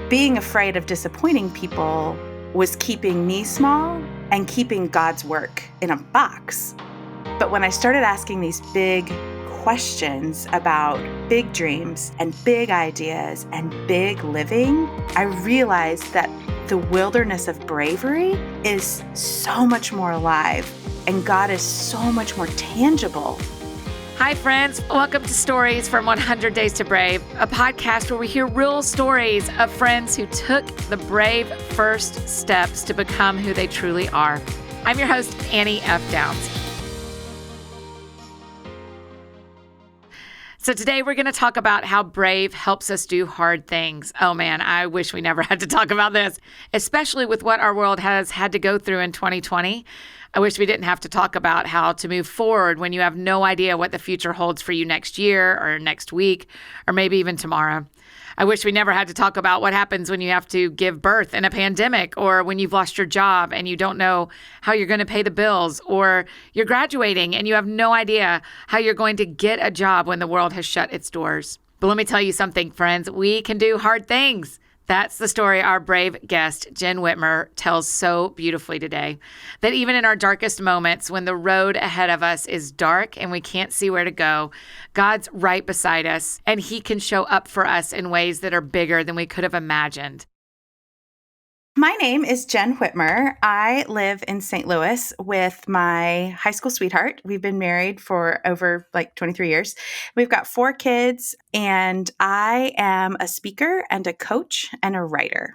Being afraid of disappointing people was keeping me small and keeping God's work in a box. But when I started asking these big questions about big dreams and big ideas and big living, I realized that the wilderness of bravery is so much more alive, and God is so much more tangible. Hi, friends. Welcome to Stories from 100 Days to Brave, a podcast where we hear real stories of friends who took the brave first steps to become who they truly are. I'm your host, Annie F. Downs. So today we're going to talk about how brave helps us do hard things. Oh man, I wish we never had to talk about this, especially with what our world has had to go through in 2020. I wish we didn't have to talk about how to move forward when you have no idea what the future holds for you next year or next week, or maybe even tomorrow. I wish we never had to talk about what happens when you have to give birth in a pandemic, or when you've lost your job and you don't know how you're going to pay the bills, or you're graduating and you have no idea how you're going to get a job when the world has shut its doors. But let me tell you something, friends, we can do hard things. That's the story our brave guest, Jenn Whitmer, tells so beautifully today. That even in our darkest moments, when the road ahead of us is dark and we can't see where to go, God's right beside us, and He can show up for us in ways that are bigger than we could have imagined. My name is Jenn Whitmer. I live in St. Louis with my high school sweetheart. We've been married for over 23 years. We've got 4 kids, and I am a speaker and a coach and a writer.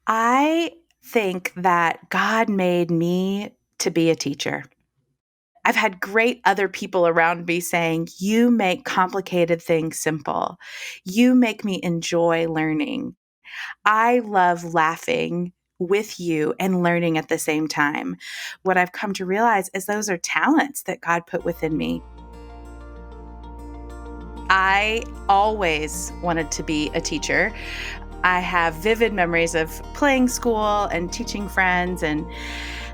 I think that God made me to be a teacher. I've had great other people around me saying, "You make complicated things simple. You make me enjoy learning." I love laughing with you and learning at the same time. What I've come to realize is those are talents that God put within me. I always wanted to be a teacher. I have vivid memories of playing school and teaching friends, and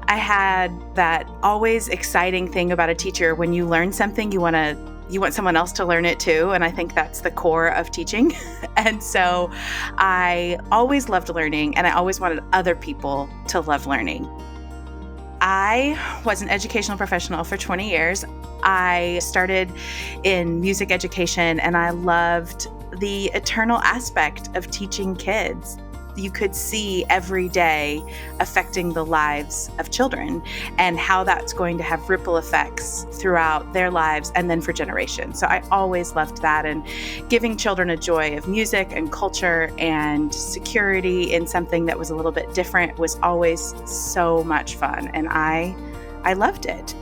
I had that always exciting thing about a teacher. When you learn something, you want someone else to learn it too. And I think that's the core of teaching. And so I always loved learning, and I always wanted other people to love learning. I was an educational professional for 20 years. I started in music education, and I loved the eternal aspect of teaching kids. You could see every day affecting the lives of children and how that's going to have ripple effects throughout their lives and then for generations. So I always loved that, and giving children a joy of music and culture and security in something that was a little bit different was always so much fun, and I loved it.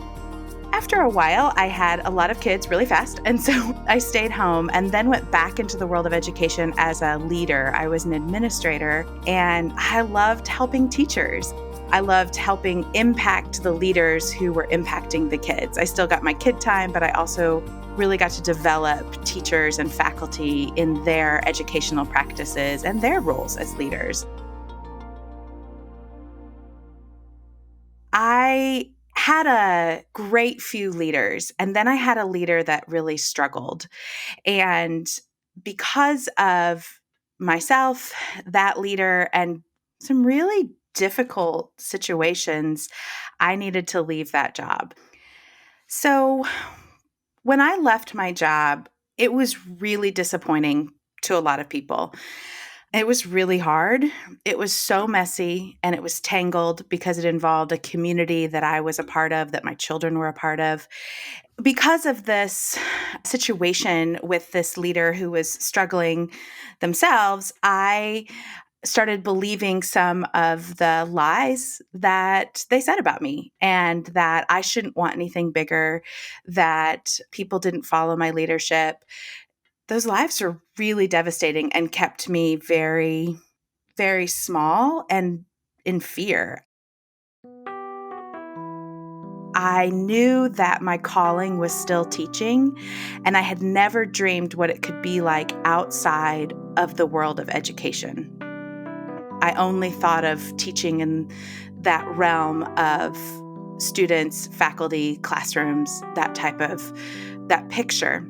After a while, I had a lot of kids really fast, and so I stayed home and then went back into the world of education as a leader. I was an administrator, and I loved helping teachers. I loved helping impact the leaders who were impacting the kids. I still got my kid time, but I also really got to develop teachers and faculty in their educational practices and their roles as leaders. I had a great few leaders, and then I had a leader that really struggled. And because of myself, that leader, and some really difficult situations, I needed to leave that job. So when I left my job, it was really disappointing to a lot of people. It was really hard. It was so messy, and it was tangled because it involved a community that I was a part of, that my children were a part of. Because of this situation with this leader who was struggling themselves, I started believing some of the lies that they said about me, and that I shouldn't want anything bigger, that people didn't follow my leadership. Those lives are really devastating and kept me very, very small and in fear. I knew that my calling was still teaching, and I had never dreamed what it could be like outside of the world of education. I only thought of teaching in that realm of students, faculty, classrooms, that picture.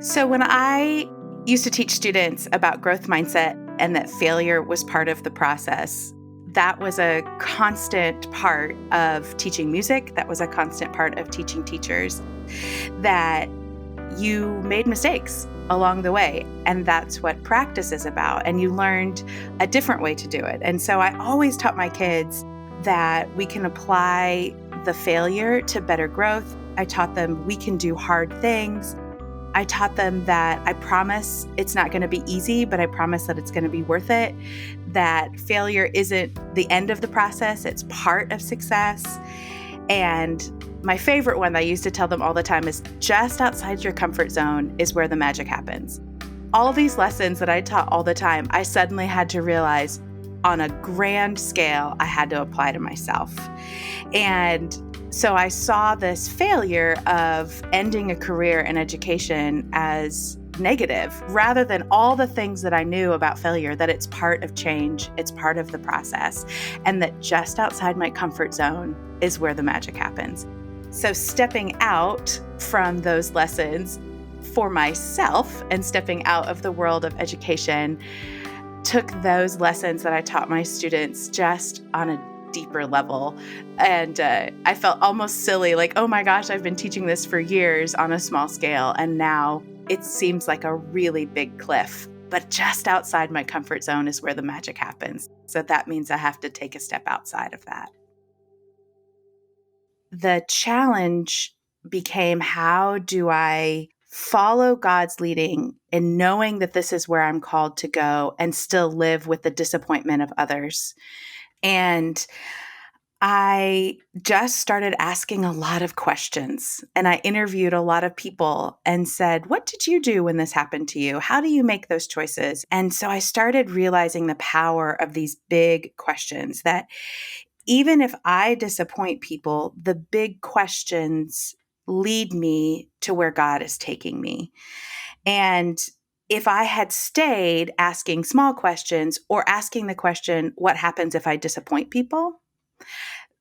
So when I used to teach students about growth mindset and that failure was part of the process. That was a constant part of teaching music. That was a constant part of teaching teachers, that you made mistakes along the way. And that's what practice is about. And you learned a different way to do it. And so I always taught my kids that we can apply the failure to better growth. I taught them we can do hard things. I taught them that I promise it's not going to be easy, but I promise that it's going to be worth it. That failure isn't the end of the process, it's part of success. And my favorite one that I used to tell them all the time is just outside your comfort zone is where the magic happens. All these lessons that I taught all the time, I suddenly had to realize on a grand scale, I had to apply to myself. And so I saw this failure of ending a career in education as negative, rather than all the things that I knew about failure, that it's part of change, it's part of the process, and that just outside my comfort zone is where the magic happens. So stepping out from those lessons for myself and stepping out of the world of education took those lessons that I taught my students just on a deeper level. And I felt almost silly, like, oh my gosh, I've been teaching this for years on a small scale, and now it seems like a really big cliff. But just outside my comfort zone is where the magic happens. So that means I have to take a step outside of that. The challenge became, how do I follow God's leading in knowing that this is where I'm called to go and still live with the disappointment of others? And I just started asking a lot of questions, and I interviewed a lot of people and said, what did you do when this happened to you? How do you make those choices? And so I started realizing the power of these big questions, that even if I disappoint people, the big questions lead me to where God is taking me. And if I had stayed asking small questions or asking the question, what happens if I disappoint people?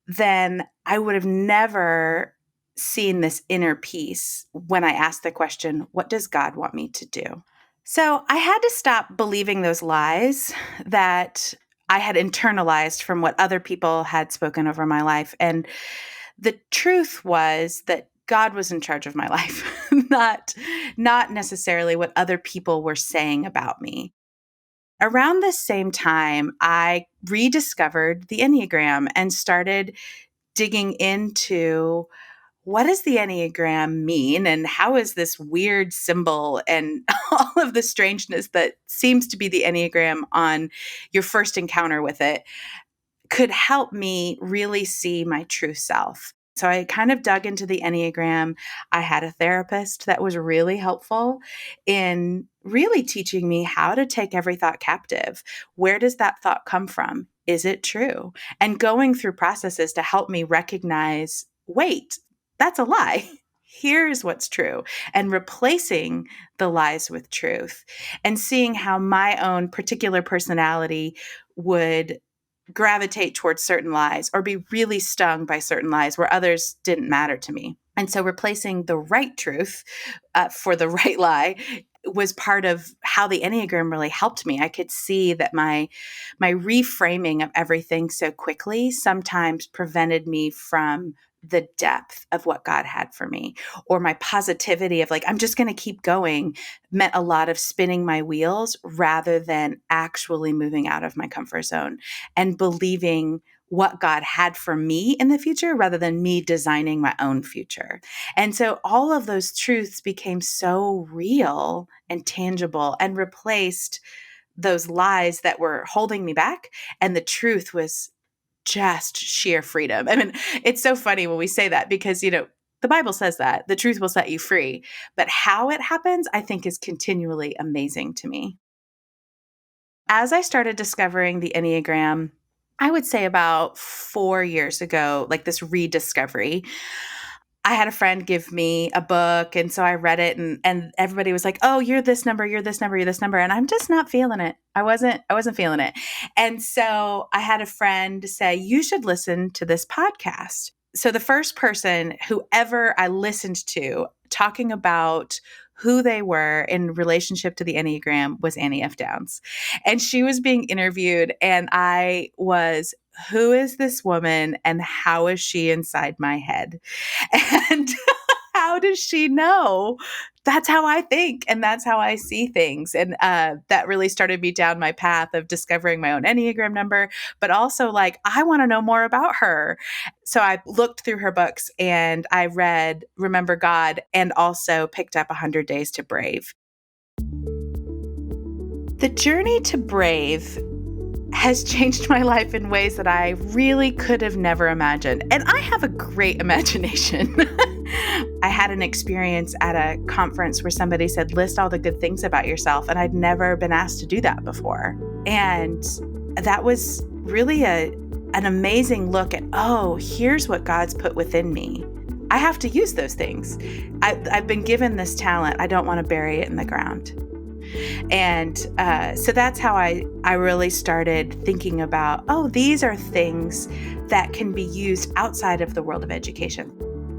Then I would have never seen this inner peace when I asked the question, what does God want me to do? So I had to stop believing those lies that I had internalized from what other people had spoken over my life. And the truth was that God was in charge of my life, not necessarily what other people were saying about me. Around the same time, I rediscovered the Enneagram and started digging into, what does the Enneagram mean, and how is this weird symbol and all of the strangeness that seems to be the Enneagram on your first encounter with it could help me really see my true self. So I kind of dug into the Enneagram. I had a therapist that was really helpful in really teaching me how to take every thought captive. Where does that thought come from? Is it true? And going through processes to help me recognize, wait, that's a lie. Here's what's true. And replacing the lies with truth, and seeing how my own particular personality would gravitate towards certain lies or be really stung by certain lies where others didn't matter to me. And so replacing the right truth for the right lie was part of how the Enneagram really helped me. I could see that my reframing of everything so quickly sometimes prevented me from the depth of what God had for me, or my positivity of like, I'm just going to keep going, meant a lot of spinning my wheels rather than actually moving out of my comfort zone and believing what God had for me in the future rather than me designing my own future. And so all of those truths became so real and tangible and replaced those lies that were holding me back. And the truth was just sheer freedom. I mean, it's so funny when we say that because, the Bible says that the truth will set you free, but how it happens, I think, is continually amazing to me. As I started discovering the Enneagram, I would say about 4 years ago, like this rediscovery, I had a friend give me a book, and so I read it, and everybody was like, "Oh, you're this number, you're this number, you're this number," and I'm just not feeling it. I wasn't feeling it. And so I had a friend say, "You should listen to this podcast." So the first person who ever I listened to talking about who they were in relationship to the Enneagram was Annie F. Downs. And she was being interviewed, and I was, who is this woman and how is she inside my head? And how does she know? That's how I think and that's how I see things. And that really started me down my path of discovering my own Enneagram number, but also like, I want to know more about her. So I looked through her books and I read Remember God and also picked up 100 Days to Brave. The journey to Brave has changed my life in ways that I really could have never imagined. And I have a great imagination. I had an experience at a conference where somebody said, list all the good things about yourself. And I'd never been asked to do that before. And that was really an amazing look at, oh, here's what God's put within me. I have to use those things. I've been given this talent. I don't want to bury it in the ground. And so that's how I really started thinking about, oh, these are things that can be used outside of the world of education.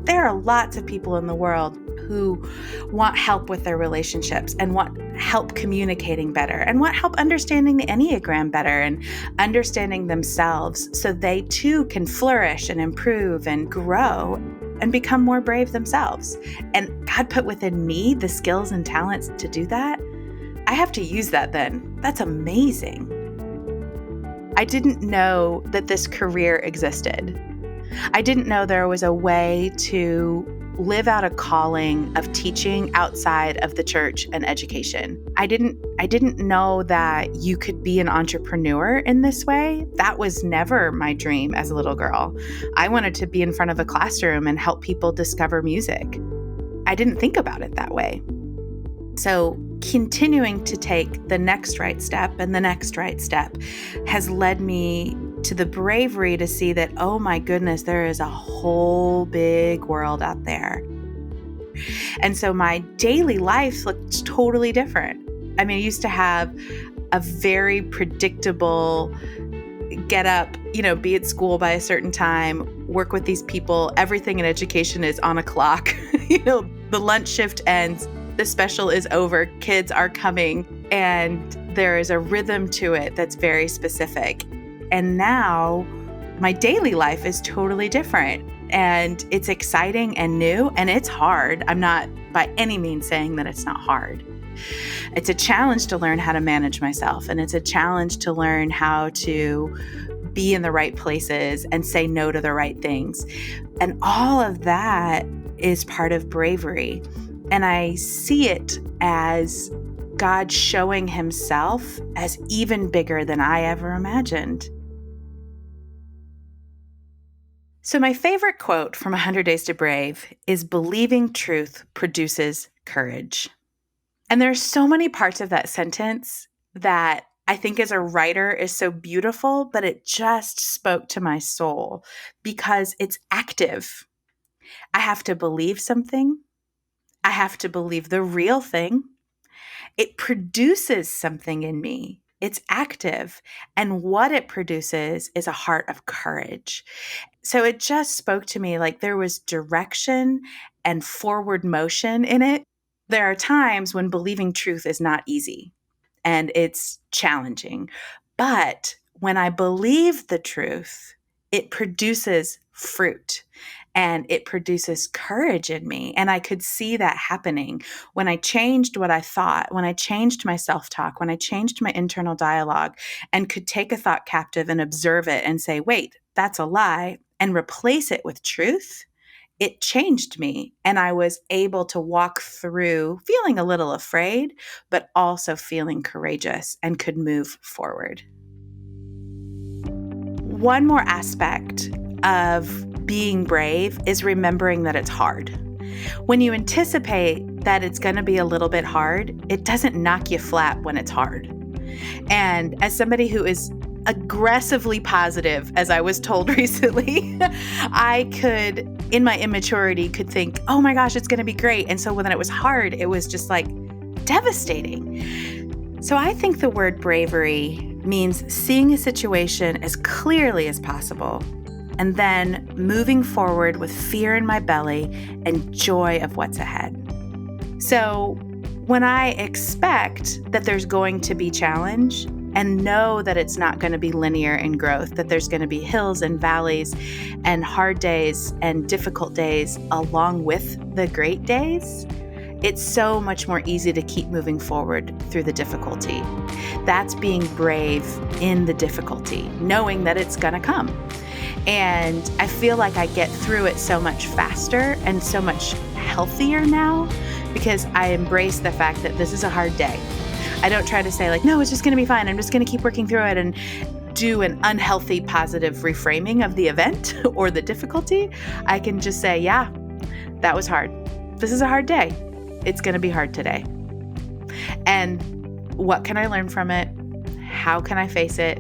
There are lots of people in the world who want help with their relationships and want help communicating better and want help understanding the Enneagram better and understanding themselves so they too can flourish and improve and grow and become more brave themselves. And God put within me the skills and talents to do that. I have to use that then. That's amazing. I didn't know that this career existed. I didn't know there was a way to live out a calling of teaching outside of the church and education. I didn't know that you could be an entrepreneur in this way. That was never my dream as a little girl. I wanted to be in front of a classroom and help people discover music. I didn't think about it that way. So continuing to take the next right step and the next right step has led me to the bravery to see that, oh my goodness, there is a whole big world out there. And so my daily life looked totally different. I mean, I used to have a very predictable get up, be at school by a certain time, work with these people. Everything in education is on a clock. The lunch shift ends. The special is over, kids are coming, and there is a rhythm to it that's very specific. And now my daily life is totally different, and it's exciting and new, and it's hard. I'm not by any means saying that it's not hard. It's a challenge to learn how to manage myself, and it's a challenge to learn how to be in the right places and say no to the right things. And all of that is part of bravery. And I see it as God showing himself as even bigger than I ever imagined. So my favorite quote from 100 Days to Brave is, believing truth produces courage. And there's so many parts of that sentence that I think as a writer is so beautiful, but it just spoke to my soul because it's active. I have to believe something. I have to believe the real thing. It produces something in me. It's active. And what it produces is a heart of courage. So it just spoke to me like there was direction and forward motion in it. There are times when believing truth is not easy and it's challenging. But when I believe the truth, it produces fruit. And it produces courage in me. And I could see that happening when I changed what I thought, when I changed my self-talk, when I changed my internal dialogue and could take a thought captive and observe it and say, wait, that's a lie, and replace it with truth. It changed me. And I was able to walk through feeling a little afraid, but also feeling courageous and could move forward. One more aspect of being brave is remembering that it's hard. When you anticipate that it's going to be a little bit hard, it doesn't knock you flat when it's hard. And as somebody who is aggressively positive, as I was told recently, I could, in my immaturity, could think, oh my gosh, it's going to be great. And so when it was hard, it was just like devastating. So I think the word bravery means seeing a situation as clearly as possible and then moving forward with fear in my belly and joy of what's ahead. So when I expect that there's going to be challenge and know that it's not going to be linear in growth, that there's going to be hills and valleys and hard days and difficult days along with the great days, it's so much more easy to keep moving forward through the difficulty. That's being brave in the difficulty, knowing that it's going to come. And I feel like I get through it so much faster and so much healthier now because I embrace the fact that this is a hard day. I don't try to say like, no, it's just going to be fine. I'm just going to keep working through it and do an unhealthy positive reframing of the event or the difficulty. I can just say, yeah, that was hard. This is a hard day. It's going to be hard today. And what can I learn from it? How can I face it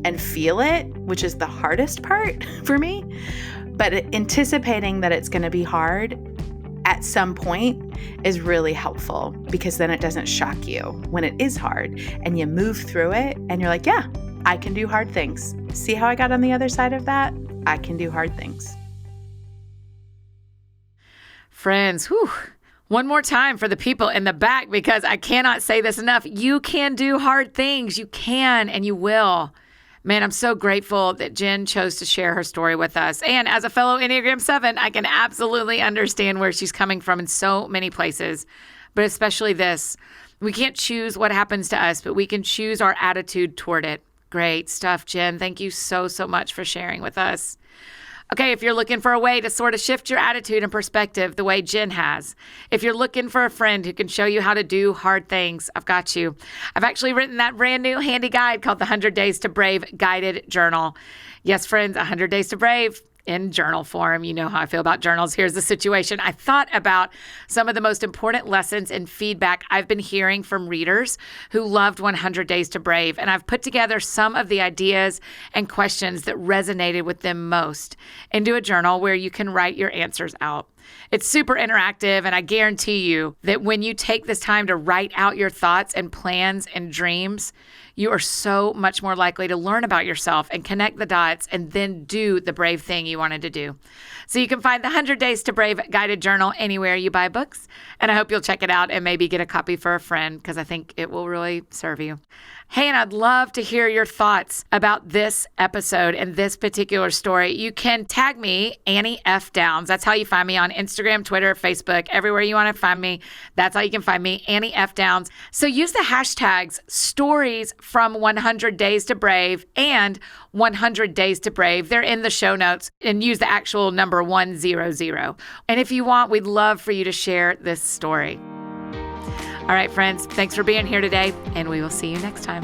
and feel it, which is the hardest part for me? But anticipating that it's going to be hard at some point is really helpful because then it doesn't shock you when it is hard and you move through it and you're like, yeah, I can do hard things. See how I got on the other side of that? I can do hard things. Friends, one more time for the people in the back because I cannot say this enough. You can do hard things. You can and you will. Man, I'm so grateful that Jenn chose to share her story with us. And as a fellow Enneagram 7, I can absolutely understand where she's coming from in so many places, but especially this. We can't choose what happens to us, but we can choose our attitude toward it. Great stuff, Jenn. Thank you so much for sharing with us. Okay, if you're looking for a way to sort of shift your attitude and perspective the way Jenn has, if you're looking for a friend who can show you how to do hard things, I've got you. I've actually written that brand new handy guide called the 100 Days to Brave Guided Journal. Yes, friends, 100 Days to Brave in journal form. You know how I feel about journals. Here's the situation. I thought about some of the most important lessons and feedback I've been hearing from readers who loved 100 Days to Brave, and I've put together some of the ideas and questions that resonated with them most into a journal where you can write your answers out. It's super interactive, and I guarantee you that when you take this time to write out your thoughts and plans and dreams, you are so much more likely to learn about yourself and connect the dots and then do the brave thing you wanted to do. So you can find the 100 Days to Brave Guided Journal anywhere you buy books, and I hope you'll check it out and maybe get a copy for a friend because I think it will really serve you. Hey, and I'd love to hear your thoughts about this episode and this particular story. You can tag me, Annie F. Downs. That's how you find me on Instagram, Twitter, Facebook, everywhere you want to find me. That's how you can find me, Annie F. Downs. So use the hashtags stories from 100 Days to Brave and 100 Days to Brave. They're in the show notes, and use the actual number 100. And if you want, we'd love for you to share this story. All right, friends, thanks for being here today, and we will see you next time.